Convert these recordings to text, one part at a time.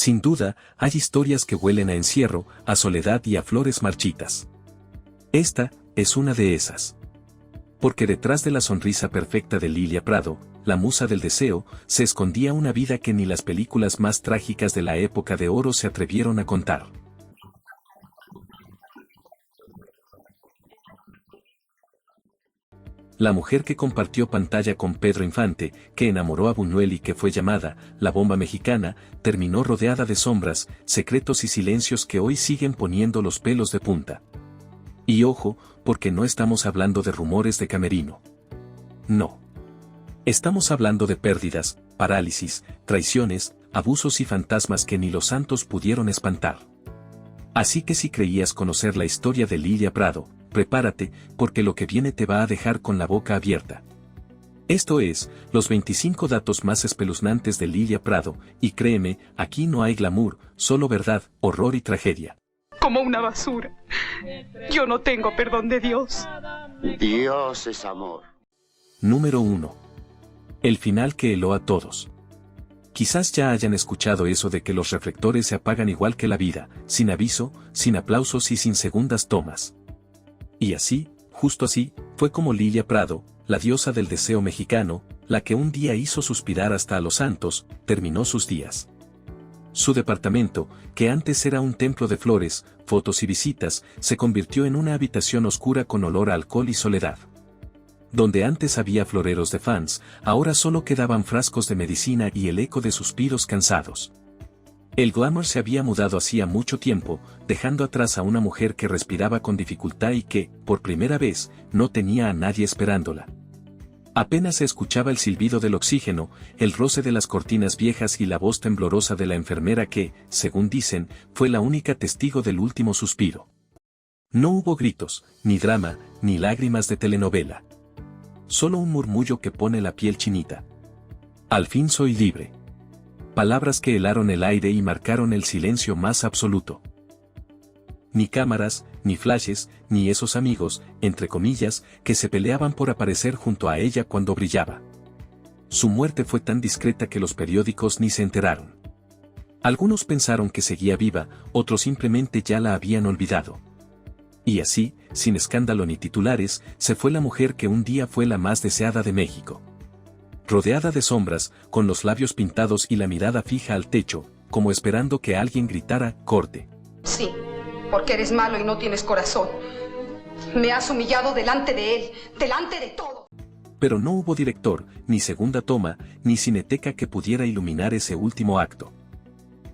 Sin duda, hay historias que huelen a encierro, a soledad y a flores marchitas. Esta es una de esas. Porque detrás de la sonrisa perfecta de Lilia Prado, la musa del deseo, se escondía una vida que ni las películas más trágicas de la época de oro se atrevieron a contar. La mujer que compartió pantalla con Pedro Infante, que enamoró a Buñuel y que fue llamada la bomba mexicana, terminó rodeada de sombras, secretos y silencios que hoy siguen poniendo los pelos de punta. Y ojo, porque no estamos hablando de rumores de camerino. No. Estamos hablando de pérdidas, parálisis, traiciones, abusos y fantasmas que ni los santos pudieron espantar. Así que si creías conocer la historia de Lilia Prado, prepárate, porque lo que viene te va a dejar con la boca abierta. Esto es, los 25 datos más espeluznantes de Lilia Prado, y créeme, aquí no hay glamour, solo verdad, horror y tragedia. Como una basura. Yo no tengo perdón de Dios. Dios es amor. Número 1. El final que heló a todos. Quizás ya hayan escuchado eso de que los reflectores se apagan igual que la vida, sin aviso, sin aplausos y sin segundas tomas. Y así, justo así, fue como Lilia Prado, la diosa del deseo mexicano, la que un día hizo suspirar hasta a los santos, terminó sus días. Su departamento, que antes era un templo de flores, fotos y visitas, se convirtió en una habitación oscura con olor a alcohol y soledad. Donde antes había floreros de fans, ahora solo quedaban frascos de medicina y el eco de suspiros cansados. El glamour se había mudado hacía mucho tiempo, dejando atrás a una mujer que respiraba con dificultad y que, por primera vez, no tenía a nadie esperándola. Apenas se escuchaba el silbido del oxígeno, el roce de las cortinas viejas y la voz temblorosa de la enfermera que, según dicen, fue la única testigo del último suspiro. No hubo gritos, ni drama, ni lágrimas de telenovela. Solo un murmullo que pone la piel chinita. Al fin soy libre. Palabras que helaron el aire y marcaron el silencio más absoluto. Ni cámaras, ni flashes, ni esos amigos, entre comillas, que se peleaban por aparecer junto a ella cuando brillaba. Su muerte fue tan discreta que los periódicos ni se enteraron. Algunos pensaron que seguía viva, otros simplemente ya la habían olvidado. Y así, sin escándalo ni titulares, se fue la mujer que un día fue la más deseada de México. Rodeada de sombras, con los labios pintados y la mirada fija al techo, como esperando que alguien gritara, corte. Sí, porque eres malo y no tienes corazón. Me has humillado delante de él, delante de todo. Pero no hubo director, ni segunda toma, ni cineteca que pudiera iluminar ese último acto.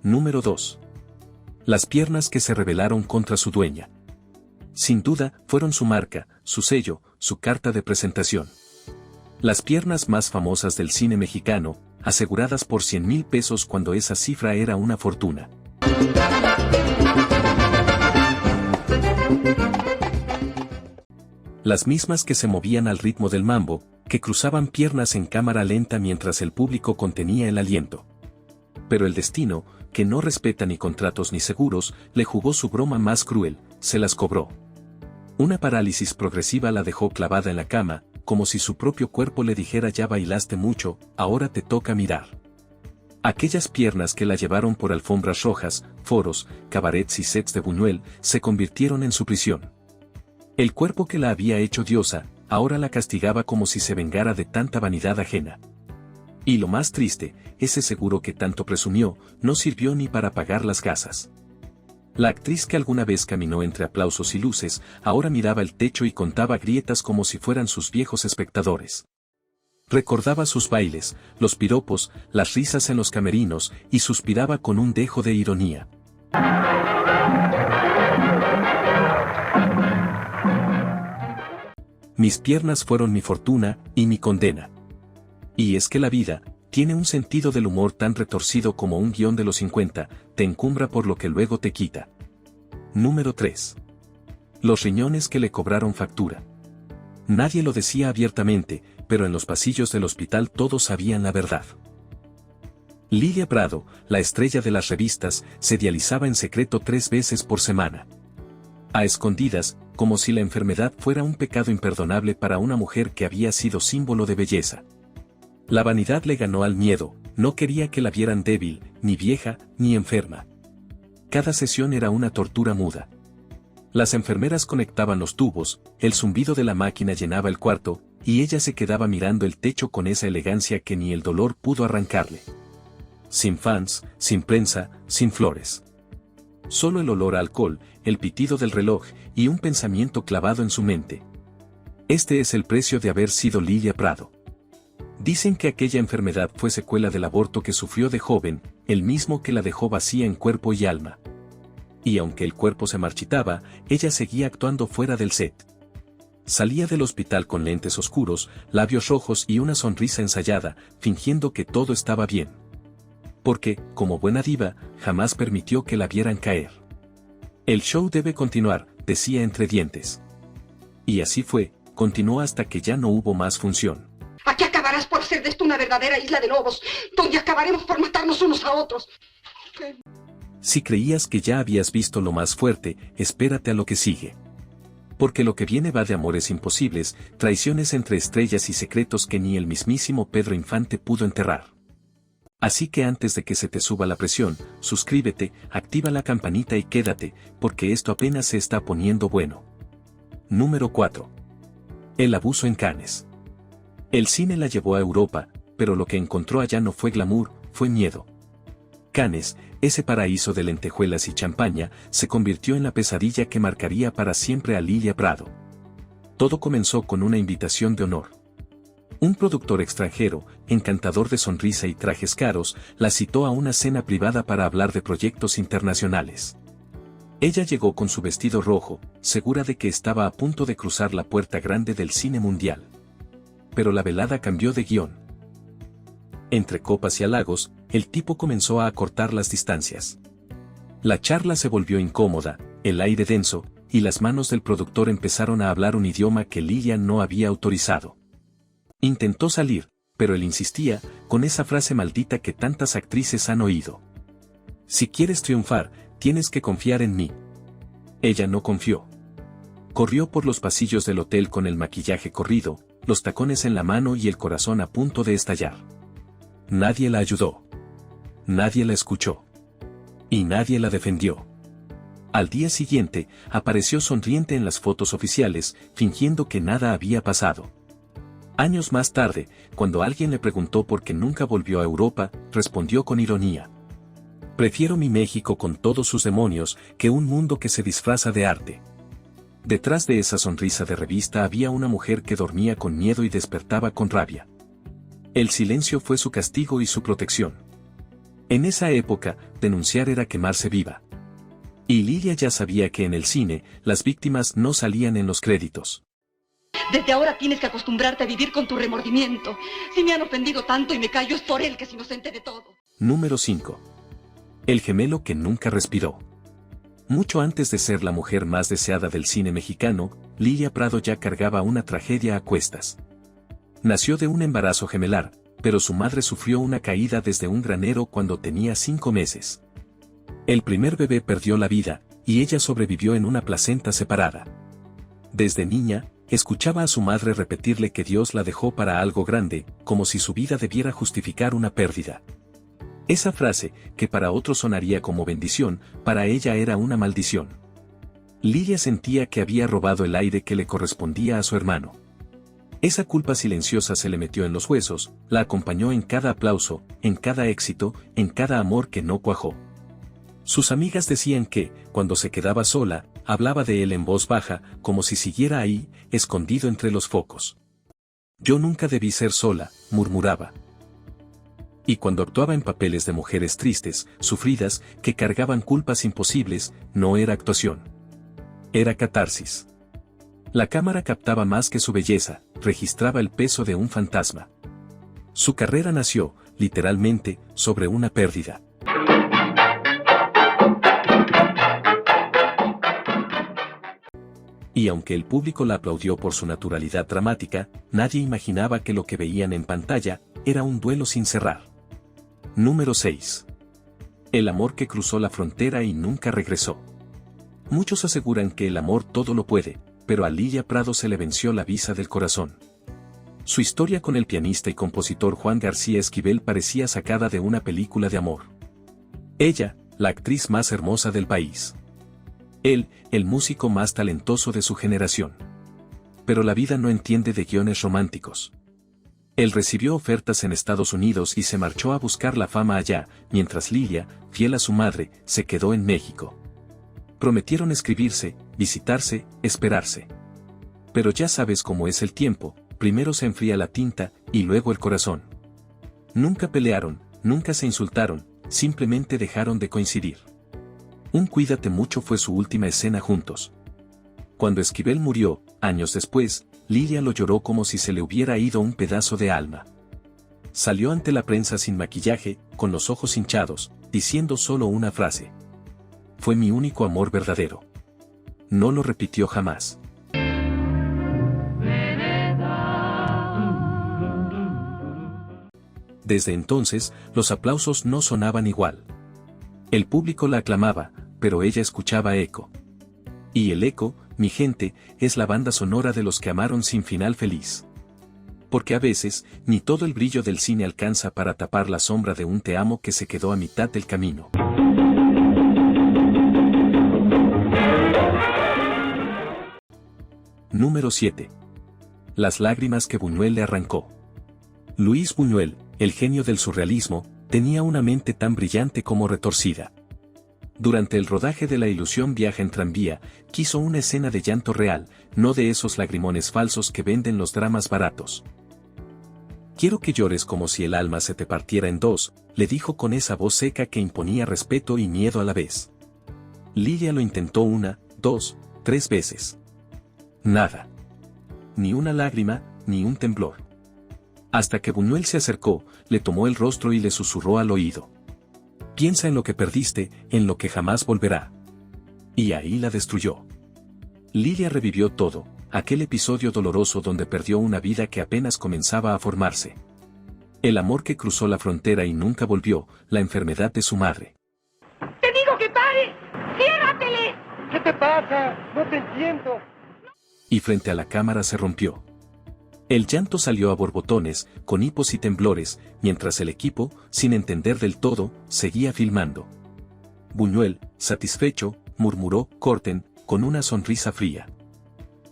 Número 2. Las piernas que se rebelaron contra su dueña. Sin duda, fueron su marca, su sello, su carta de presentación. Las piernas más famosas del cine mexicano, aseguradas por 100,000 pesos cuando esa cifra era una fortuna. Las mismas que se movían al ritmo del mambo, que cruzaban piernas en cámara lenta mientras el público contenía el aliento. Pero el destino, que no respeta ni contratos ni seguros, le jugó su broma más cruel, se las cobró. Una parálisis progresiva la dejó clavada en la cama, como si su propio cuerpo le dijera ya bailaste mucho, ahora te toca mirar. Aquellas piernas que la llevaron por alfombras rojas, foros, cabarets y sets de Buñuel, se convirtieron en su prisión. El cuerpo que la había hecho diosa, ahora la castigaba como si se vengara de tanta vanidad ajena. Y lo más triste, ese seguro que tanto presumió, no sirvió ni para pagar las gasas. La actriz que alguna vez caminó entre aplausos y luces, ahora miraba el techo y contaba grietas como si fueran sus viejos espectadores. Recordaba sus bailes, los piropos, las risas en los camerinos, y suspiraba con un dejo de ironía. Mis piernas fueron mi fortuna y mi condena. Y es que la vida tiene un sentido del humor tan retorcido como un guión de los 50, te encumbra por lo que luego te quita. Número 3. Los riñones que le cobraron factura. Nadie lo decía abiertamente, pero en los pasillos del hospital todos sabían la verdad. Lilia Prado, la estrella de las revistas, se dializaba en secreto 3 veces por semana. A escondidas, como si la enfermedad fuera un pecado imperdonable para una mujer que había sido símbolo de belleza. La vanidad le ganó al miedo, No quería que la vieran débil, ni vieja, ni enferma. Cada sesión era una tortura muda. Las enfermeras conectaban los tubos, el zumbido de la máquina llenaba el cuarto, y ella se quedaba mirando el techo con esa elegancia que ni el dolor pudo arrancarle. Sin fans, sin prensa, sin flores. Solo el olor a alcohol, el pitido del reloj, y un pensamiento clavado en su mente. Este es el precio de haber sido Lilia Prado. Dicen que aquella enfermedad fue secuela del aborto que sufrió de joven, el mismo que la dejó vacía en cuerpo y alma. Y aunque el cuerpo se marchitaba, ella seguía actuando fuera del set. Salía del hospital con lentes oscuros, labios rojos y una sonrisa ensayada, fingiendo que todo estaba bien. Porque, como buena diva, jamás permitió que la vieran caer. El show debe continuar, decía entre dientes. Y así fue, continuó hasta que ya no hubo más función. Aquí acabarás por hacer de esto una verdadera isla de lobos, donde acabaremos por matarnos unos a otros. Si creías que ya habías visto lo más fuerte, espérate a lo que sigue. Porque lo que viene va de amores imposibles, traiciones entre estrellas y secretos que ni el mismísimo Pedro Infante pudo enterrar. Así que antes de que se te suba la presión, suscríbete, activa la campanita y quédate, porque esto apenas se está poniendo bueno. Número 4. El abuso en Cannes. El cine la llevó a Europa, pero lo que encontró allá no fue glamour, fue miedo. Cannes, ese paraíso de lentejuelas y champaña, se convirtió en la pesadilla que marcaría para siempre a Lilia Prado. Todo comenzó con una invitación de honor. Un productor extranjero, encantador de sonrisa y trajes caros, la citó a una cena privada para hablar de proyectos internacionales. Ella llegó con su vestido rojo, segura de que estaba a punto de cruzar la puerta grande del cine mundial. Pero la velada cambió de guión. Entre copas y halagos, el tipo comenzó a acortar las distancias. La charla se volvió incómoda, el aire denso, y las manos del productor empezaron a hablar un idioma que Lilia no había autorizado. Intentó salir, pero él insistía, con esa frase maldita que tantas actrices han oído. Si quieres triunfar, tienes que confiar en mí. Ella no confió. Corrió por los pasillos del hotel con el maquillaje corrido, los tacones en la mano y el corazón a punto de estallar. Nadie la ayudó. Nadie la escuchó. Y nadie la defendió. Al día siguiente, apareció sonriente en las fotos oficiales, fingiendo que nada había pasado. Años más tarde, cuando alguien le preguntó por qué nunca volvió a Europa, respondió con ironía: prefiero mi México con todos sus demonios, que un mundo que se disfraza de arte. Detrás de esa sonrisa de revista había una mujer que dormía con miedo y despertaba con rabia. El silencio fue su castigo y su protección. En esa época, denunciar era quemarse viva. Y Lilia ya sabía que en el cine, las víctimas no salían en los créditos. Desde ahora tienes que acostumbrarte a vivir con tu remordimiento. Si me han ofendido tanto y me callo, es por él que es inocente de todo. Número 5. El gemelo que nunca respiró. Mucho antes de ser la mujer más deseada del cine mexicano, Lilia Prado ya cargaba una tragedia a cuestas. Nació de un embarazo gemelar, pero su madre sufrió una caída desde un granero cuando tenía 5 meses. El primer bebé perdió la vida, y ella sobrevivió en una placenta separada. Desde niña, escuchaba a su madre repetirle que Dios la dejó para algo grande, como si su vida debiera justificar una pérdida. Esa frase, que para otros sonaría como bendición, para ella era una maldición. Lilia sentía que había robado el aire que le correspondía a su hermano. Esa culpa silenciosa se le metió en los huesos, la acompañó en cada aplauso, en cada éxito, en cada amor que no cuajó. Sus amigas decían que, cuando se quedaba sola, hablaba de él en voz baja, como si siguiera ahí, escondido entre los focos. Yo nunca debí ser sola, murmuraba. Y cuando actuaba en papeles de mujeres tristes, sufridas, que cargaban culpas imposibles, no era actuación. Era catarsis. La cámara captaba más que su belleza, registraba el peso de un fantasma. Su carrera nació, literalmente, sobre una pérdida. Y aunque el público la aplaudió por su naturalidad dramática, nadie imaginaba que lo que veían en pantalla era un duelo sin cerrar. Número 6. El amor que cruzó la frontera y nunca regresó. Muchos aseguran que el amor todo lo puede, pero a Lilia Prado se le venció la visa del corazón. Su historia con el pianista y compositor Juan García Esquivel parecía sacada de una película de amor. Ella, la actriz más hermosa del país. Él, el músico más talentoso de su generación. Pero la vida no entiende de guiones románticos. Él recibió ofertas en Estados Unidos y se marchó a buscar la fama allá, mientras Lilia, fiel a su madre, se quedó en México. Prometieron escribirse, visitarse, esperarse. Pero ya sabes cómo es el tiempo, primero se enfría la tinta, y luego el corazón. Nunca pelearon, nunca se insultaron, simplemente dejaron de coincidir. Un cuídate mucho fue su última escena juntos. Cuando Esquivel murió, años después, Lilia lo lloró como si se le hubiera ido un pedazo de alma. Salió ante la prensa sin maquillaje, con los ojos hinchados, diciendo solo una frase. Fue mi único amor verdadero. No lo repitió jamás. Desde entonces, los aplausos no sonaban igual. El público la aclamaba, pero ella escuchaba eco. Y el eco, mi gente, es la banda sonora de los que amaron sin final feliz. Porque a veces, ni todo el brillo del cine alcanza para tapar la sombra de un te amo que se quedó a mitad del camino. Número 7. Las lágrimas que Buñuel le arrancó. Luis Buñuel, el genio del surrealismo, tenía una mente tan brillante como retorcida. Durante el rodaje de La ilusión viaja en tranvía, quiso una escena de llanto real, no de esos lagrimones falsos que venden los dramas baratos. Quiero que llores como si el alma se te partiera en dos, le dijo con esa voz seca que imponía respeto y miedo a la vez. Lilia lo intentó 1, 2, 3 veces. Nada. Ni una lágrima, ni un temblor. Hasta que Buñuel se acercó, le tomó el rostro y le susurró al oído. Piensa en lo que perdiste, en lo que jamás volverá. Y ahí la destruyó. Lilia revivió todo, aquel episodio doloroso donde perdió una vida que apenas comenzaba a formarse. El amor que cruzó la frontera y nunca volvió, la enfermedad de su madre. ¡Te digo que pare! ¡Ciérratele! ¿Qué te pasa? No te entiendo. Y frente a la cámara se rompió. El llanto salió a borbotones, con hipos y temblores, mientras el equipo, sin entender del todo, seguía filmando. Buñuel, satisfecho, murmuró, corten, con una sonrisa fría.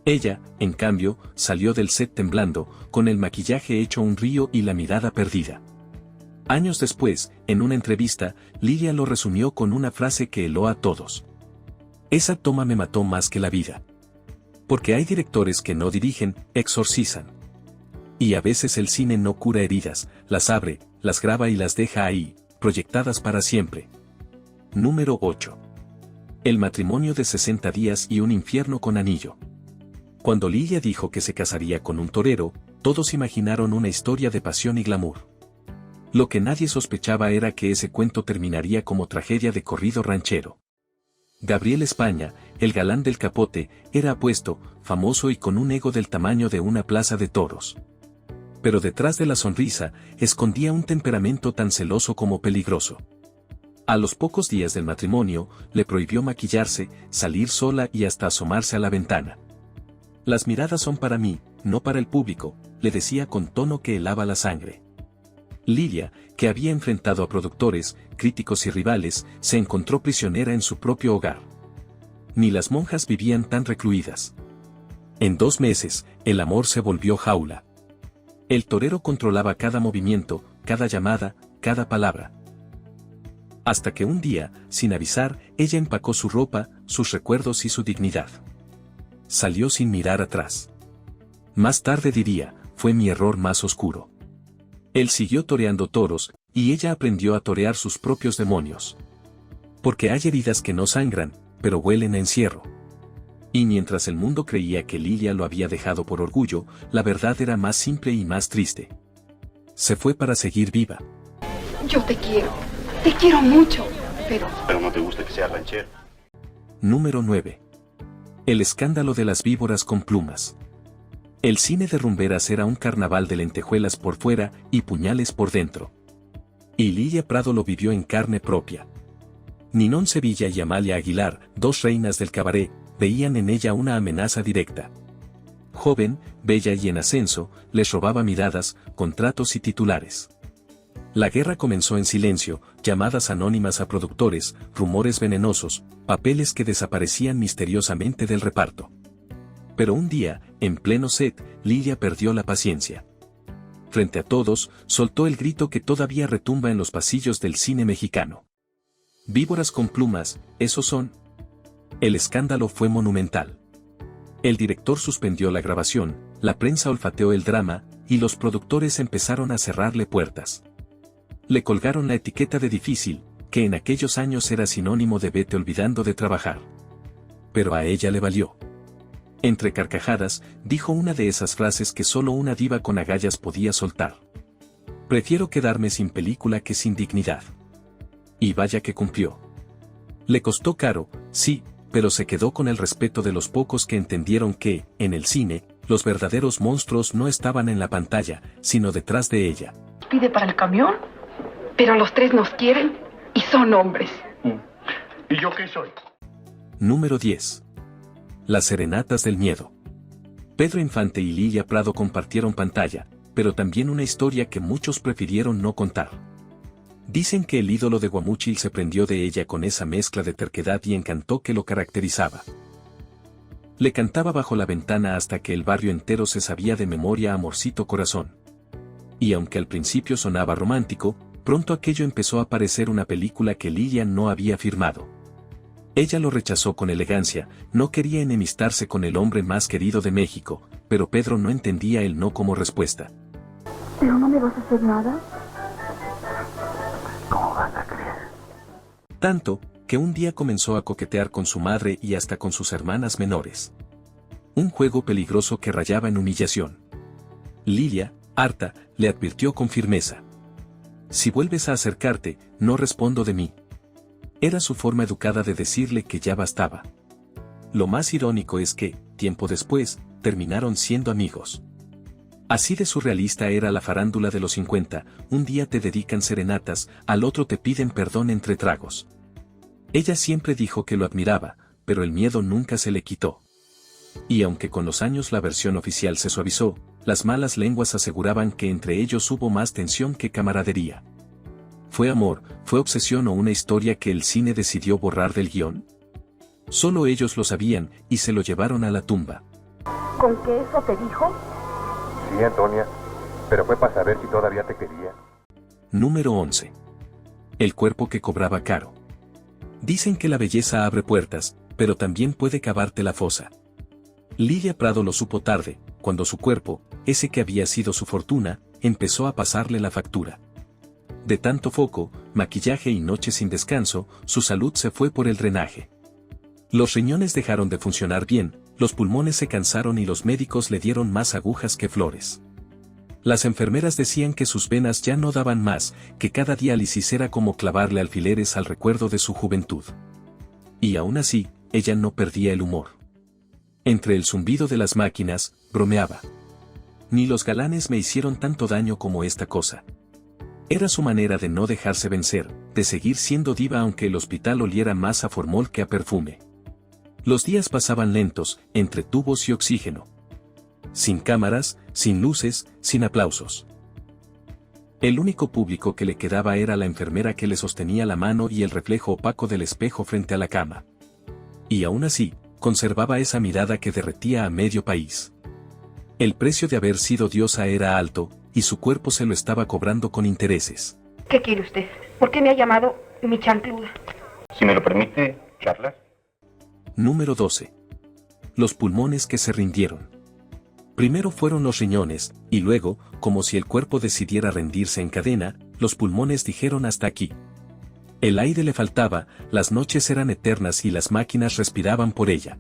Ella, en cambio, salió del set temblando, con el maquillaje hecho un río y la mirada perdida. Años después, en una entrevista, Lilia lo resumió con una frase que heló a todos. Esa toma me mató más que la vida. Porque hay directores que no dirigen, exorcizan. Y a veces el cine no cura heridas, las abre, las graba y las deja ahí, proyectadas para siempre. Número 8. El matrimonio de 60 días y un infierno con anillo. Cuando Lilia dijo que se casaría con un torero, todos imaginaron una historia de pasión y glamour. Lo que nadie sospechaba era que ese cuento terminaría como tragedia de corrido ranchero. Gabriel España, el galán del Capote, era apuesto, famoso y con un ego del tamaño de una plaza de toros. Pero detrás de la sonrisa, escondía un temperamento tan celoso como peligroso. A los pocos días del matrimonio, le prohibió maquillarse, salir sola y hasta asomarse a la ventana. Las miradas son para mí, no para el público, le decía con tono que helaba la sangre. Lilia, que había enfrentado a productores, críticos y rivales, se encontró prisionera en su propio hogar. Ni las monjas vivían tan recluidas. En 2 meses, el amor se volvió jaula. El torero controlaba cada movimiento, cada llamada, cada palabra. Hasta que un día, sin avisar, ella empacó su ropa, sus recuerdos y su dignidad. Salió sin mirar atrás. Más tarde diría, fue mi error más oscuro. Él siguió toreando toros, y ella aprendió a torear sus propios demonios. Porque hay heridas que no sangran, pero huelen a encierro. Y mientras el mundo creía que Lilia lo había dejado por orgullo, la verdad era más simple y más triste. Se fue para seguir viva. Yo te quiero mucho, pero no te gusta que sea ranchero. Número 9. El escándalo de las víboras con plumas. El cine de rumberas era un carnaval de lentejuelas por fuera y puñales por dentro. Y Lilia Prado lo vivió en carne propia. Ninón Sevilla y Amalia Aguilar, 2 reinas del cabaret, veían en ella una amenaza directa. Joven, bella y en ascenso, les robaba miradas, contratos y titulares. La guerra comenzó en silencio, llamadas anónimas a productores, rumores venenosos, papeles que desaparecían misteriosamente del reparto. Pero un día, en pleno set, Lilia perdió la paciencia. Frente a todos, soltó el grito que todavía retumba en los pasillos del cine mexicano. Víboras con plumas, ¿esos son? El escándalo fue monumental. El director suspendió la grabación, la prensa olfateó el drama, y los productores empezaron a cerrarle puertas. Le colgaron la etiqueta de difícil, que en aquellos años era sinónimo de vete olvidando de trabajar. Pero a ella le valió. Entre carcajadas, dijo una de esas frases que solo una diva con agallas podía soltar. Prefiero quedarme sin película que sin dignidad. Y vaya que cumplió. Le costó caro, sí, pero se quedó con el respeto de los pocos que entendieron que, en el cine, los verdaderos monstruos no estaban en la pantalla, sino detrás de ella. ¿Pide para el camión? Pero los tres nos quieren y son hombres. ¿Y yo qué soy? Número 10. Las serenatas del miedo. Pedro Infante y Lilia Prado compartieron pantalla, pero también una historia que muchos prefirieron no contar. Dicen que el ídolo de Guamúchil se prendió de ella con esa mezcla de terquedad y encanto que lo caracterizaba. Le cantaba bajo la ventana hasta que el barrio entero se sabía de memoria Amorcito Corazón. Y aunque al principio sonaba romántico, pronto aquello empezó a parecer una película que Lilia no había firmado. Ella lo rechazó con elegancia, no quería enemistarse con el hombre más querido de México, pero Pedro no entendía el no como respuesta. ¿Pero no me vas a hacer nada? ¿Cómo vas a creer? Tanto, que un día comenzó a coquetear con su madre y hasta con sus hermanas menores. Un juego peligroso que rayaba en humillación. Lilia, harta, le advirtió con firmeza. Si vuelves a acercarte, no respondo de mí. Era su forma educada de decirle que ya bastaba. Lo más irónico es que, tiempo después, terminaron siendo amigos. Así de surrealista era la farándula de los 50, un día te dedican serenatas, al otro te piden perdón entre tragos. Ella siempre dijo que lo admiraba, pero el miedo nunca se le quitó. Y aunque con los años la versión oficial se suavizó, las malas lenguas aseguraban que entre ellos hubo más tensión que camaradería. ¿Fue amor, fue obsesión o una historia que el cine decidió borrar del guión? Solo ellos lo sabían, y se lo llevaron a la tumba. ¿Con qué eso te dijo? Sí, Antonia, pero fue para saber si todavía te quería. Número 11. El cuerpo que cobraba caro. Dicen que la belleza abre puertas, pero también puede cavarte la fosa. Lilia Prado lo supo tarde, cuando su cuerpo, ese que había sido su fortuna, empezó a pasarle la factura. De tanto foco, maquillaje y noches sin descanso, su salud se fue por el drenaje. Los riñones dejaron de funcionar bien, los pulmones se cansaron y los médicos le dieron más agujas que flores. Las enfermeras decían que sus venas ya no daban más, que cada diálisis era como clavarle alfileres al recuerdo de su juventud. Y aún así, ella no perdía el humor. Entre el zumbido de las máquinas, bromeaba. Ni los galanes me hicieron tanto daño como esta cosa. Era su manera de no dejarse vencer, de seguir siendo diva aunque el hospital oliera más a formol que a perfume. Los días pasaban lentos, entre tubos y oxígeno. Sin cámaras, sin luces, sin aplausos. El único público que le quedaba era la enfermera que le sostenía la mano y el reflejo opaco del espejo frente a la cama. Y aún así, conservaba esa mirada que derretía a medio país. El precio de haber sido diosa era alto, y su cuerpo se lo estaba cobrando con intereses. ¿Qué quiere usted? ¿Por qué me ha llamado mi chancluda? Si me lo permite, charlas. Número 12. Los pulmones que se rindieron. Primero fueron los riñones, y luego, como si el cuerpo decidiera rendirse en cadena, los pulmones dijeron hasta aquí. El aire le faltaba, las noches eran eternas y las máquinas respiraban por ella.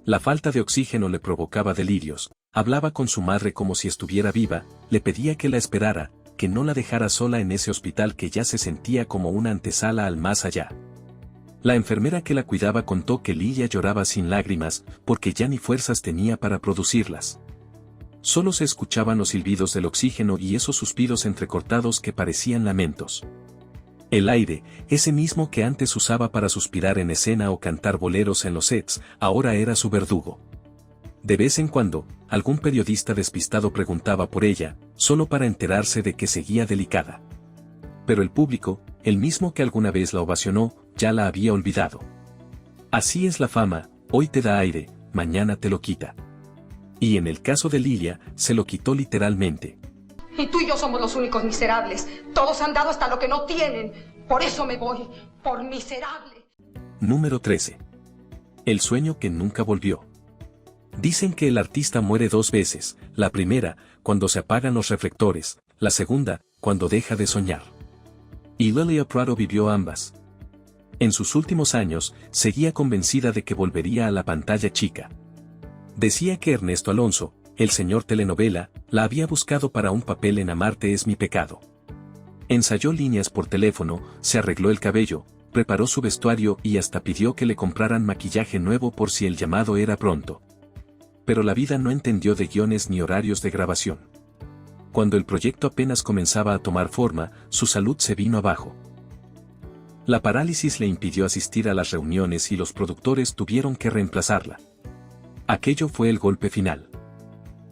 La falta de oxígeno le provocaba delirios, hablaba con su madre como si estuviera viva, le pedía que la esperara, que no la dejara sola en ese hospital que ya se sentía como una antesala al más allá. La enfermera que la cuidaba contó que Lilia lloraba sin lágrimas, porque ya ni fuerzas tenía para producirlas. Solo se escuchaban los silbidos del oxígeno y esos suspiros entrecortados que parecían lamentos. El aire, ese mismo que antes usaba para suspirar en escena o cantar boleros en los sets, ahora era su verdugo. De vez en cuando, algún periodista despistado preguntaba por ella, solo para enterarse de que seguía delicada. Pero el público, el mismo que alguna vez la ovacionó, ya la había olvidado. Así es la fama, hoy te da aire, mañana te lo quita. Y en el caso de Lilia, se lo quitó literalmente. Y tú y yo somos los únicos miserables. Todos han dado hasta lo que no tienen. Por eso me voy, por miserable. Número 13. El sueño que nunca volvió. Dicen que el artista muere 2 veces, la primera, cuando se apagan los reflectores, la segunda, cuando deja de soñar. Y Lilia Prado vivió ambas. En sus últimos años, seguía convencida de que volvería a la pantalla chica. Decía que Ernesto Alonso, el señor telenovela, la había buscado para un papel en Amarte es mi pecado. Ensayó líneas por teléfono, se arregló el cabello, preparó su vestuario y hasta pidió que le compraran maquillaje nuevo por si el llamado era pronto. Pero la vida no entendió de guiones ni horarios de grabación. Cuando el proyecto apenas comenzaba a tomar forma, su salud se vino abajo. La parálisis le impidió asistir a las reuniones y los productores tuvieron que reemplazarla. Aquello fue el golpe final.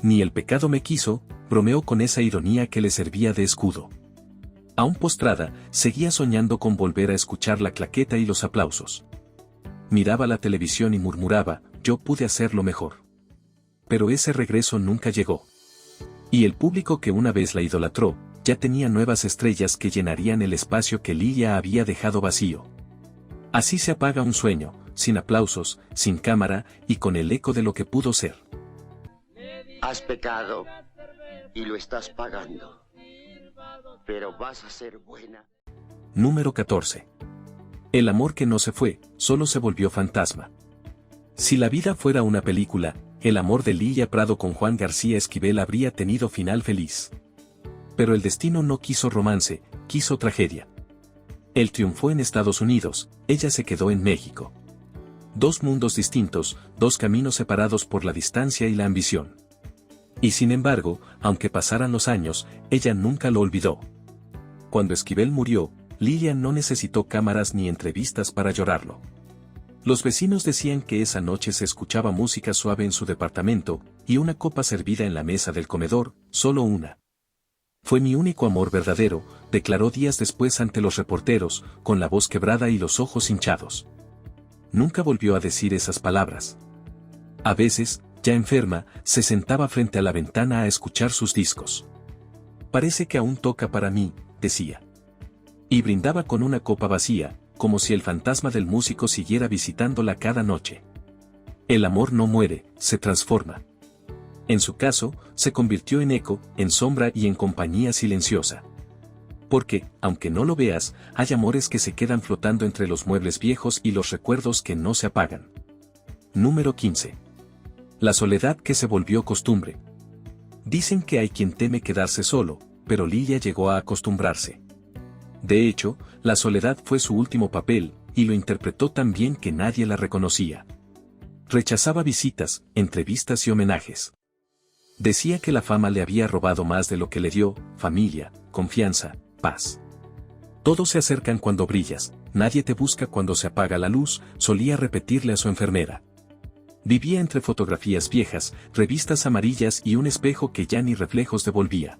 Ni el pecado me quiso, bromeó con esa ironía que le servía de escudo. Aún postrada, seguía soñando con volver a escuchar la claqueta y los aplausos. Miraba la televisión y murmuraba, yo pude hacerlo mejor. Pero ese regreso nunca llegó. Y el público que una vez la idolatró, ya tenía nuevas estrellas que llenarían el espacio que Lilia había dejado vacío. Así se apaga un sueño, sin aplausos, sin cámara y con el eco de lo que pudo ser. Has pecado y lo estás pagando. Pero vas a ser buena. Número 14. El amor que no se fue, solo se volvió fantasma. Si la vida fuera una película, el amor de Lilia Prado con Juan García Esquivel habría tenido final feliz. Pero el destino no quiso romance, quiso tragedia. Él triunfó en Estados Unidos, ella se quedó en México. 2 mundos distintos, 2 caminos separados por la distancia y la ambición. Y sin embargo, aunque pasaran los años, ella nunca lo olvidó. Cuando Esquivel murió, Lilia no necesitó cámaras ni entrevistas para llorarlo. Los vecinos decían que esa noche se escuchaba música suave en su departamento, y una copa servida en la mesa del comedor, solo una. Fue mi único amor verdadero, declaró días después ante los reporteros, con la voz quebrada y los ojos hinchados. Nunca volvió a decir esas palabras. A veces, ya enferma, se sentaba frente a la ventana a escuchar sus discos. Parece que aún toca para mí, decía. Y brindaba con una copa vacía, como si el fantasma del músico siguiera visitándola cada noche. El amor no muere, se transforma. En su caso, se convirtió en eco, en sombra y en compañía silenciosa. Porque, aunque no lo veas, hay amores que se quedan flotando entre los muebles viejos y los recuerdos que no se apagan. Número 15. La soledad que se volvió costumbre. Dicen que hay quien teme quedarse solo, pero Lilia llegó a acostumbrarse. De hecho, la soledad fue su último papel, y lo interpretó tan bien que nadie la reconocía. Rechazaba visitas, entrevistas y homenajes. Decía que la fama le había robado más de lo que le dio, familia, confianza, paz. Todos se acercan cuando brillas, nadie te busca cuando se apaga la luz, solía repetirle a su enfermera. Vivía entre fotografías viejas, revistas amarillas y un espejo que ya ni reflejos devolvía.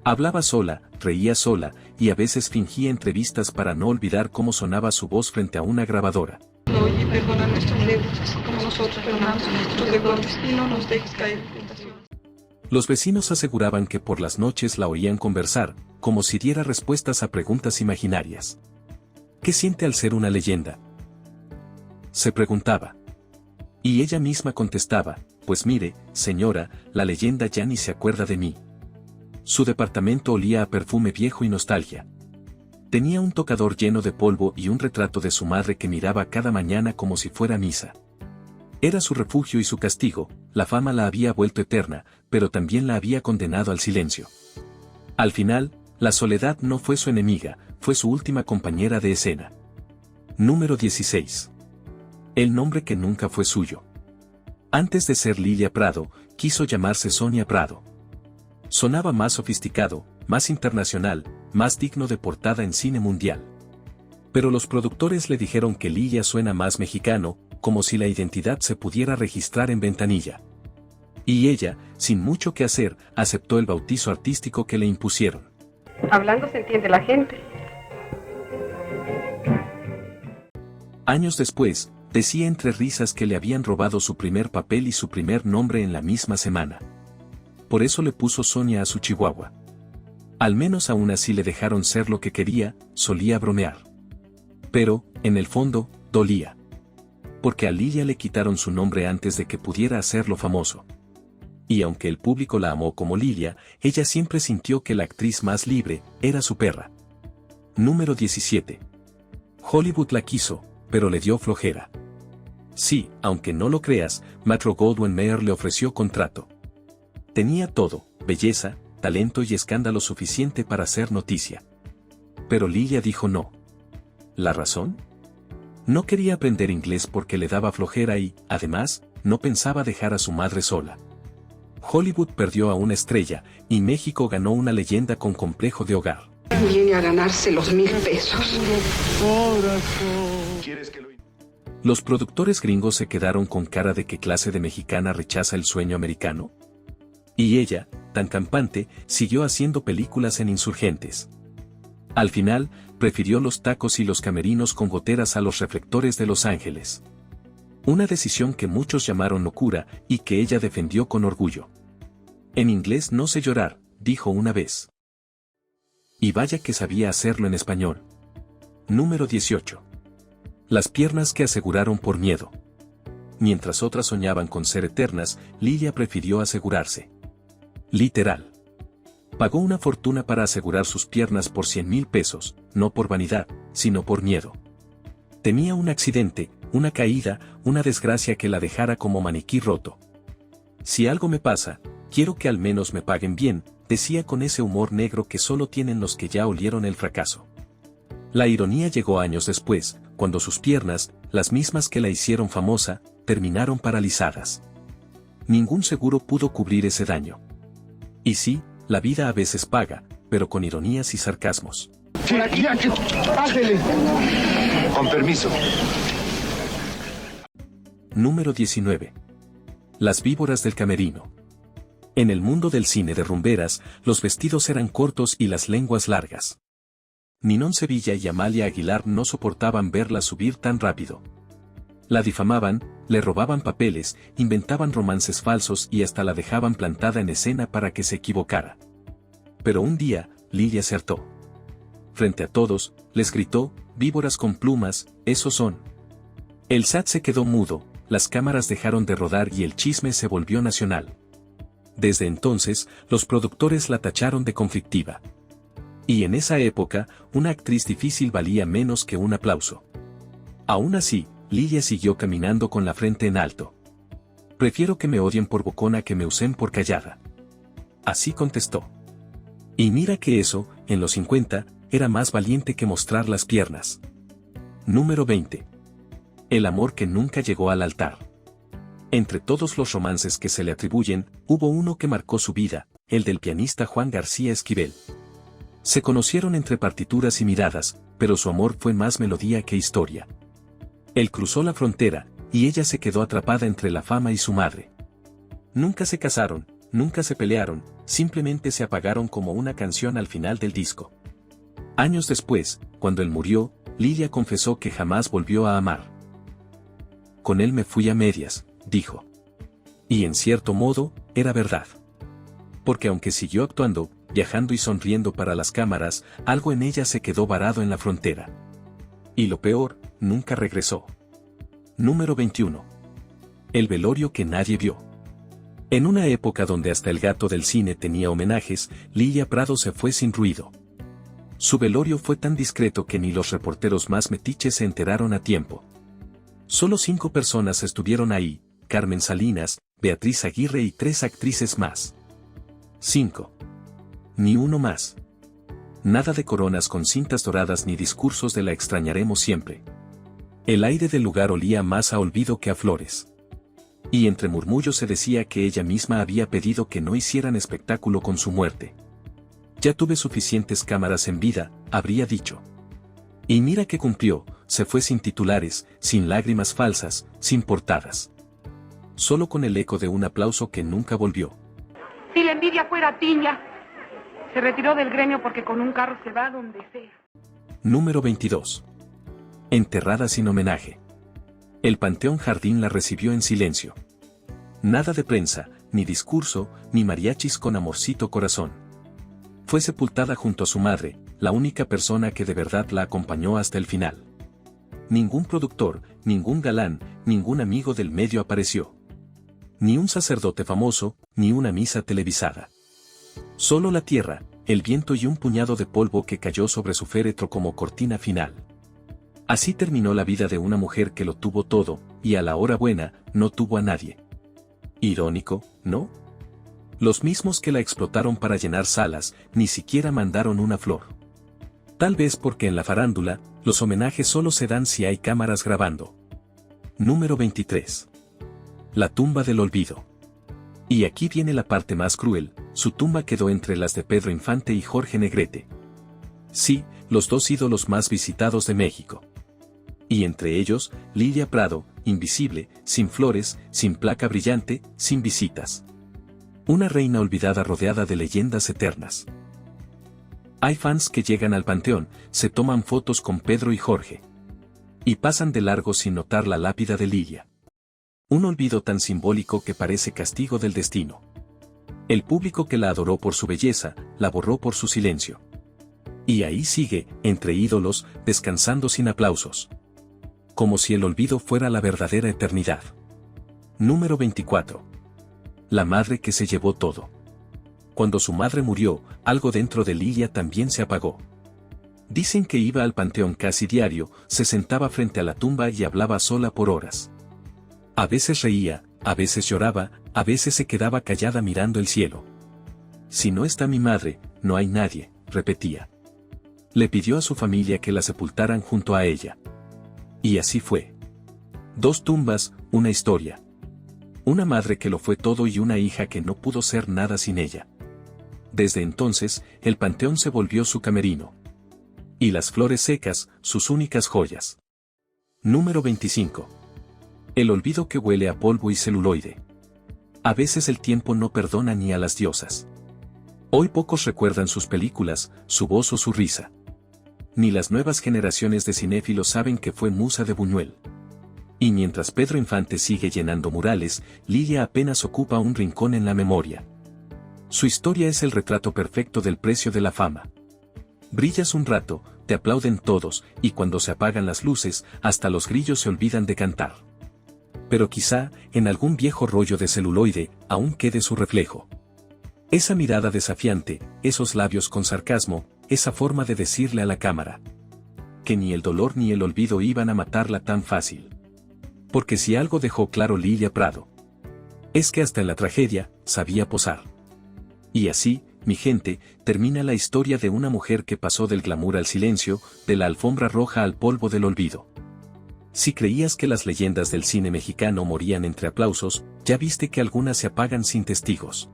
Hablaba sola, reía sola, y a veces fingía entrevistas para no olvidar cómo sonaba su voz frente a una grabadora. Oye, perdona nuestras deudas, así como nosotros perdonamos a nuestros deudores, y no nos dejes caer en tentación. Los vecinos aseguraban que por las noches la oían conversar, como si diera respuestas a preguntas imaginarias. ¿Qué siente al ser una leyenda?, se preguntaba. Y ella misma contestaba, pues mire, señora, la leyenda ya ni se acuerda de mí. Su departamento olía a perfume viejo y nostalgia. Tenía un tocador lleno de polvo y un retrato de su madre que miraba cada mañana como si fuera misa. Era su refugio y su castigo, la fama la había vuelto eterna, pero también la había condenado al silencio. Al final, la soledad no fue su enemiga, fue su última compañera de escena. Número 16. El nombre que nunca fue suyo. Antes de ser Lilia Prado, quiso llamarse Sonia Prado. Sonaba más sofisticado, más internacional, más digno de portada en cine mundial. Pero los productores le dijeron que Lilia suena más mexicano, como si la identidad se pudiera registrar en ventanilla. Y ella, sin mucho que hacer, aceptó el bautizo artístico que le impusieron. Hablando se entiende la gente. Años después, decía entre risas que le habían robado su primer papel y su primer nombre en la misma semana. Por eso le puso Sonia a su chihuahua. Al menos aún así le dejaron ser lo que quería, solía bromear. Pero, en el fondo, dolía. Porque a Lilia le quitaron su nombre antes de que pudiera hacerlo famoso. Y aunque el público la amó como Lilia, ella siempre sintió que la actriz más libre era su perra. Número 17. Hollywood la quiso, pero le dio flojera. Sí, aunque no lo creas, Metro-Goldwyn-Mayer le ofreció contrato. Tenía todo, belleza, talento y escándalo suficiente para hacer noticia. Pero Lilia dijo no. ¿La razón? No quería aprender inglés porque le daba flojera y, además, no pensaba dejar a su madre sola. Hollywood perdió a una estrella, y México ganó una leyenda con complejo de hogar. Viene a ganarse los 1,000 pesos. Los productores gringos se quedaron con cara de qué clase de mexicana rechaza el sueño americano. Y ella, tan campante, siguió haciendo películas en Insurgentes. Al final, prefirió los tacos y los camerinos con goteras a los reflectores de Los Ángeles. Una decisión que muchos llamaron locura y que ella defendió con orgullo. En inglés no sé llorar, dijo una vez. Y vaya que sabía hacerlo en español. Número 18. Las piernas que aseguraron por miedo. Mientras otras soñaban con ser eternas, Lilia prefirió asegurarse. Literal. Pagó una fortuna para asegurar sus piernas por 100,000 pesos, no por vanidad, sino por miedo. Temía un accidente, una caída, una desgracia que la dejara como maniquí roto. Si algo me pasa, quiero que al menos me paguen bien, decía con ese humor negro que solo tienen los que ya olieron el fracaso. La ironía llegó años después, cuando sus piernas, las mismas que la hicieron famosa, terminaron paralizadas. Ningún seguro pudo cubrir ese daño. Y sí, la vida a veces paga, pero con ironías y sarcasmos. Sí, pásele. Con permiso. Número 19. Las víboras del camerino. En el mundo del cine de rumberas, los vestidos eran cortos y las lenguas largas. Ninón Sevilla y Amalia Aguilar no soportaban verla subir tan rápido. La difamaban, le robaban papeles, inventaban romances falsos y hasta la dejaban plantada en escena para que se equivocara. Pero un día, Lilia se hartó. Frente a todos, les gritó, víboras con plumas, esos son. El SAT se quedó mudo, las cámaras dejaron de rodar y el chisme se volvió nacional. Desde entonces, los productores la tacharon de conflictiva. Y en esa época, una actriz difícil valía menos que un aplauso. Aún así, Lilia siguió caminando con la frente en alto. Prefiero que me odien por bocona que me usen por callada. Así contestó. Y mira que eso, en los 50, era más valiente que mostrar las piernas. Número 20. El amor que nunca llegó al altar. Entre todos los romances que se le atribuyen, hubo uno que marcó su vida, el del pianista Juan García Esquivel. Se conocieron entre partituras y miradas, pero su amor fue más melodía que historia. Él cruzó la frontera, y ella se quedó atrapada entre la fama y su madre. Nunca se casaron, nunca se pelearon, simplemente se apagaron como una canción al final del disco. Años después, cuando él murió, Lilia confesó que jamás volvió a amar. Con él me fui a medias, dijo. Y en cierto modo, era verdad. Porque aunque siguió actuando, viajando y sonriendo para las cámaras, algo en ella se quedó varado en la frontera. Y lo peor, nunca regresó. Número 21. El velorio que nadie vio. En una época donde hasta el gato del cine tenía homenajes, Lilia Prado se fue sin ruido. Su velorio fue tan discreto que ni los reporteros más metiches se enteraron a tiempo. Solo 5 personas estuvieron ahí, Carmen Salinas, Beatriz Aguirre y 3 actrices más. 5. Ni uno más. Nada de coronas con cintas doradas ni discursos de la extrañaremos siempre. El aire del lugar olía más a olvido que a flores. Y entre murmullos se decía que ella misma había pedido que no hicieran espectáculo con su muerte. Ya tuve suficientes cámaras en vida, habría dicho. Y mira que cumplió, se fue sin titulares, sin lágrimas falsas, sin portadas. solo con el eco de un aplauso que nunca volvió. Si la envidia fuera tiña, se retiró del gremio porque con un carro se va donde sea. Número 22. Enterrada sin homenaje. El Panteón Jardín la recibió en silencio. Nada de prensa, ni discurso, ni mariachis con amorcito corazón. Fue sepultada junto a su madre, la única persona que de verdad la acompañó hasta el final. Ningún productor, ningún galán, ningún amigo del medio apareció. Ni un sacerdote famoso, ni una misa televisada. Solo la tierra, el viento y un puñado de polvo que cayó sobre su féretro como cortina final. Así terminó la vida de una mujer que lo tuvo todo, y a la hora buena, no tuvo a nadie. Irónico, ¿no? Los mismos que la explotaron para llenar salas, ni siquiera mandaron una flor. Tal vez porque en la farándula, los homenajes solo se dan si hay cámaras grabando. Número 23. La tumba del olvido. Y aquí viene la parte más cruel, su tumba quedó entre las de Pedro Infante y Jorge Negrete. Sí, los dos ídolos más visitados de México. Y entre ellos, Lilia Prado, invisible, sin flores, sin placa brillante, sin visitas. Una reina olvidada rodeada de leyendas eternas. Hay fans que llegan al panteón, se toman fotos con Pedro y Jorge. Y pasan de largo sin notar la lápida de Lilia. Un olvido tan simbólico que parece castigo del destino. El público que la adoró por su belleza, la borró por su silencio. Y ahí sigue, entre ídolos, descansando sin aplausos. Como si el olvido fuera la verdadera eternidad. Número 24. La madre que se llevó todo. Cuando su madre murió, algo dentro de Lilia también se apagó. Dicen que iba al panteón casi diario, se sentaba frente a la tumba y hablaba sola por horas. A veces reía, a veces lloraba, a veces se quedaba callada mirando el cielo. Si no está mi madre, no hay nadie, repetía. Le pidió a su familia que la sepultaran junto a ella. Y así fue. 2 tumbas, una historia. Una madre que lo fue todo y una hija que no pudo ser nada sin ella. Desde entonces, el panteón se volvió su camerino. Y las flores secas, sus únicas joyas. Número 25. El olvido que huele a polvo y celuloide. A veces el tiempo no perdona ni a las diosas. Hoy pocos recuerdan sus películas, su voz o su risa. Ni las nuevas generaciones de cinéfilos saben que fue musa de Buñuel. Y mientras Pedro Infante sigue llenando murales, Lilia apenas ocupa un rincón en la memoria. Su historia es el retrato perfecto del precio de la fama. Brillas un rato, te aplauden todos, y cuando se apagan las luces, hasta los grillos se olvidan de cantar. Pero quizá, en algún viejo rollo de celuloide, aún quede su reflejo. Esa mirada desafiante, esos labios con sarcasmo, esa forma de decirle a la cámara que ni el dolor ni el olvido iban a matarla tan fácil. Porque si algo dejó claro Lilia Prado, es que hasta en la tragedia, sabía posar. Y así, mi gente, termina la historia de una mujer que pasó del glamour al silencio, de la alfombra roja al polvo del olvido. Si creías que las leyendas del cine mexicano morían entre aplausos, ya viste que algunas se apagan sin testigos.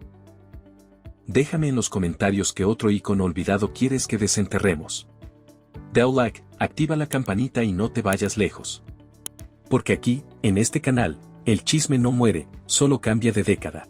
Déjame en los comentarios qué otro ícono olvidado quieres que desenterremos. Da un like, activa la campanita y no te vayas lejos. Porque aquí, en este canal, el chisme no muere, solo cambia de década.